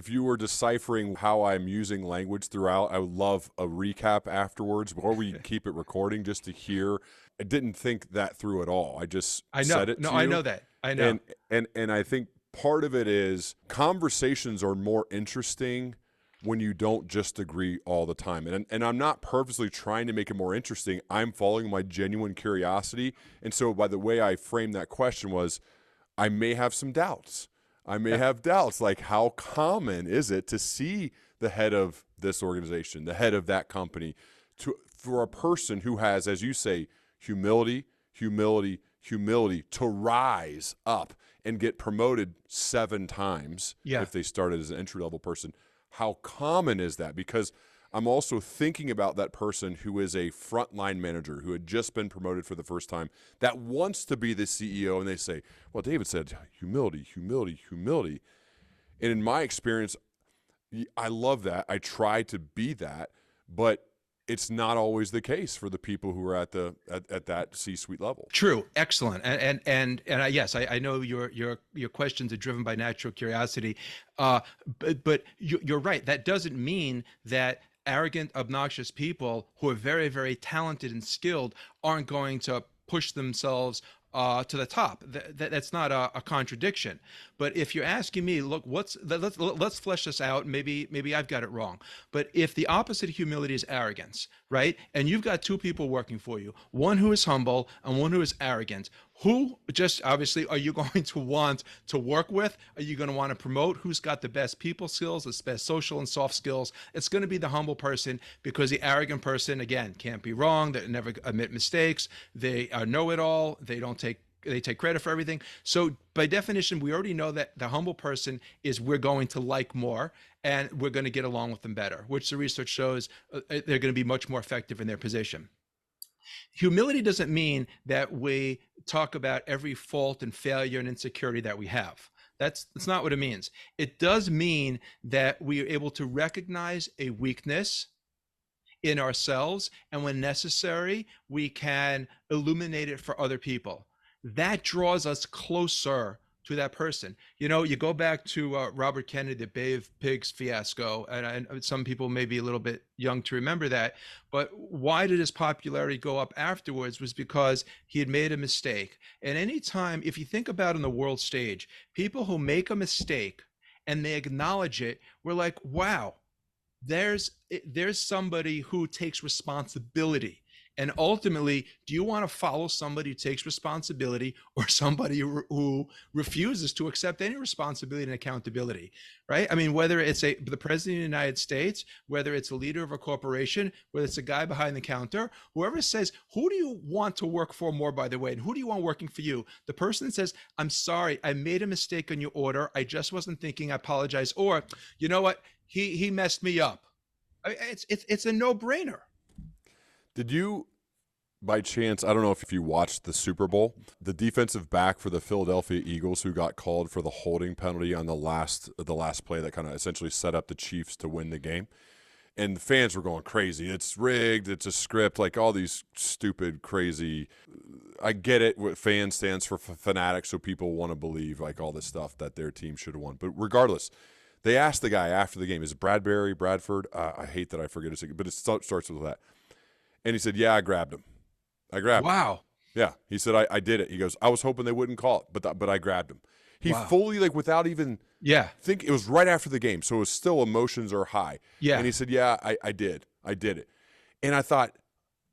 if you were deciphering how I'm using language throughout, I would love a recap afterwards, or we keep it recording just to hear. I didn't think that through at all. I just I know. said it No, to I you. know that. I know. And I think part of it is conversations are more interesting when you don't just agree all the time. And I'm not purposely trying to make it more interesting. I'm following my genuine curiosity. And so by the way I framed that question was, I may have some doubts. I may have doubts, like how common is it to see the head of this organization, the head of that company, for a person who has, as you say, humility, humility, humility, to rise up and get promoted 7 times if they started as an entry-level person. How common is that? Because I'm also thinking about that person who is a frontline manager who had just been promoted for the first time that wants to be the CEO, and they say, well, David said humility, humility, humility. And in my experience, I love that. I try to be that, but it's not always the case for the people who are at that C-suite level. True, excellent, and yes, I know your questions are driven by natural curiosity, but you're right. That doesn't mean that arrogant, obnoxious people who are very, very talented and skilled aren't going to push themselves to the top. That's not a contradiction. But if you're asking me, look, let's flesh this out. Maybe I've got it wrong. But if the opposite of humility is arrogance, right? And you've got 2 people working for you, one who is humble and one who is arrogant. Who just obviously are you going to want to work with? Are you going to want to promote? Who's got the best people skills, the best social and soft skills? It's going to be the humble person, because the arrogant person, again, can't be wrong. They never admit mistakes. They are know-it-all. They take credit for everything. So by definition, we already know that the humble person is we're going to like more, and we're going to get along with them better, which the research shows they're going to be much more effective in their position. Humility doesn't mean that we talk about every fault and failure and insecurity that we have. That's not what it means. It does mean that we are able to recognize a weakness in ourselves, and when necessary, we can illuminate it for other people. That draws us closer to that person. You go back to Robert Kennedy, the Bay of Pigs fiasco, and some people may be a little bit young to remember that, but why did his popularity go up afterwards was because he had made a mistake. And anytime, if you think about on the world stage, people who make a mistake and they acknowledge it, we're like, wow, there's somebody who takes responsibility. And ultimately, do you want to follow somebody who takes responsibility, or somebody who refuses to accept any responsibility and accountability, right? I mean, whether it's the president of the United States, whether it's a leader of a corporation, whether it's a guy behind the counter, whoever says, who do you want to work for more, by the way, and who do you want working for you? The person that says, I'm sorry, I made a mistake on your order. I just wasn't thinking, I apologize. Or, you know what? He messed me up. I mean, it's a no-brainer. Did you, by chance, I don't know if you watched the Super Bowl, the defensive back for the Philadelphia Eagles who got called for the holding penalty on the last play that kind of essentially set up the Chiefs to win the game? And the fans were going crazy. It's rigged. It's a script. Like all these stupid, crazy. I get it. What fan stands for fanatics, so people want to believe like all this stuff that their team should have won. But regardless, they asked the guy after the game, is it Bradford? I hate that I forget his name, but it starts with that. And he said, yeah, I grabbed him. Wow. Yeah. He said, I did it. He goes, I was hoping they wouldn't call it, but I grabbed him. He fully, like, without even think, it was right after the game, so it was still emotions are high. Yeah. And he said, yeah, I did it. And I thought,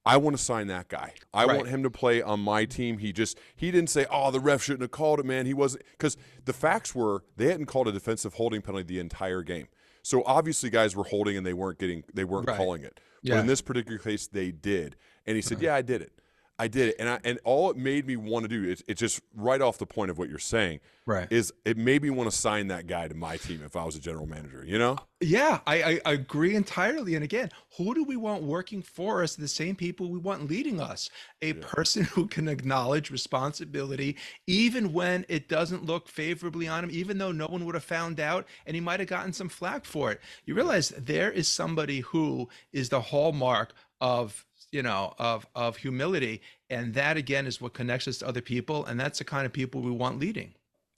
I want to sign that guy. I want him to play on my team. He didn't say, oh, the ref shouldn't have called it, man. He wasn't, because the facts were they hadn't called a defensive holding penalty the entire game. So obviously guys were holding and they weren't calling it. But in this particular case, they did. And he said, yeah, I did it. And all it made me want to do, it's just right off the point of what you're saying, is it made me want to sign that guy to my team if I was a general manager, you know? Yeah, I agree entirely. And again, who do we want working for us? The same people we want leading us. A person who can acknowledge responsibility, even when it doesn't look favorably on him, even though no one would have found out and he might have gotten some flack for it. You realize there is somebody who is the hallmark of humility, and that again is what connects us to other people, and that's the kind of people we want leading.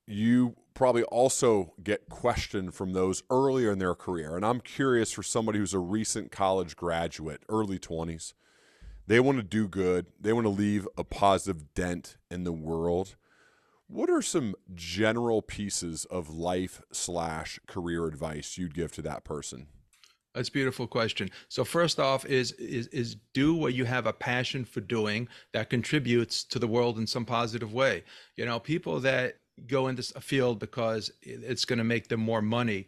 you probably also get questioned from those earlier in their career. And I'm curious, for somebody who's a recent college graduate, early 20s, they want to do good, they want to leave a positive dent in the world. What are some general pieces of life/career advice you'd give to that person? That's a beautiful question. So first off is do what you have a passion for doing that contributes to the world in some positive way. You know, people that go into a field because it's going to make them more money,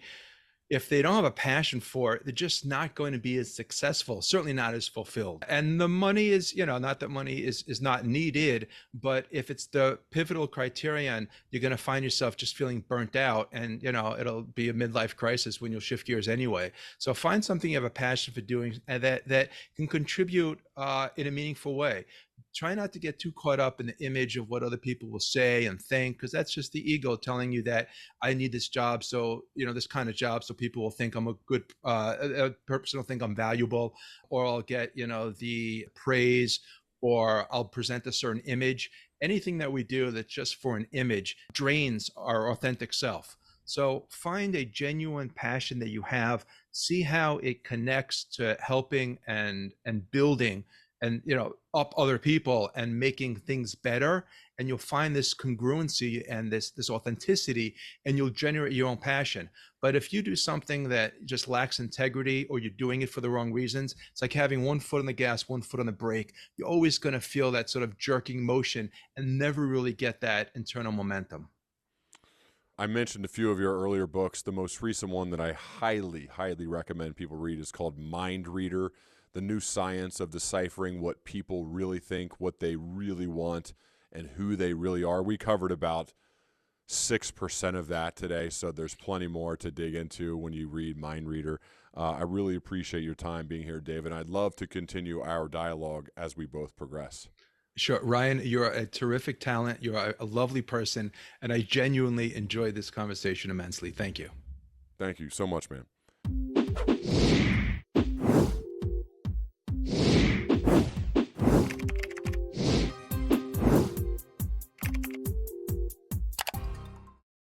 if they don't have a passion for it, they're just not going to be as successful, certainly not as fulfilled. And the money is, you know, not that money is not needed, but if it's the pivotal criterion, you're going to find yourself just feeling burnt out, and, you know, it'll be a midlife crisis when you'll shift gears anyway. So find something you have a passion for doing and that can contribute in a meaningful way. Try not to get too caught up in the image of what other people will say and think, because that's just the ego telling you that I need this job. So, you know, this kind of job. So people will think I'm a good, a person will think I'm valuable, or I'll get, you know, the praise, or I'll present a certain image. Anything that we do that's just for an image drains our authentic self. So find a genuine passion that you have, see how it connects to helping and building and, you know, up other people and making things better, and you'll find this congruency and this authenticity, and you'll generate your own passion. But if you do something that just lacks integrity, or you're doing it for the wrong reasons, it's like having one foot on the gas, one foot on the brake. You're always going to feel that sort of jerking motion and never really get that internal momentum. I mentioned a few of your earlier books. The most recent one that I highly, highly recommend people read is called Mind Reader: The New Science of Deciphering What People Really Think, What They Really Want, and Who They Really Are. We covered about 6% of that today, so there's plenty more to dig into when you read Mind Reader. I really appreciate your time being here, David. I'd love to continue our dialogue as we both progress. Sure. Ryan, you're a terrific talent. You're a lovely person. And I genuinely enjoyed this conversation immensely. Thank you. Thank you so much, man.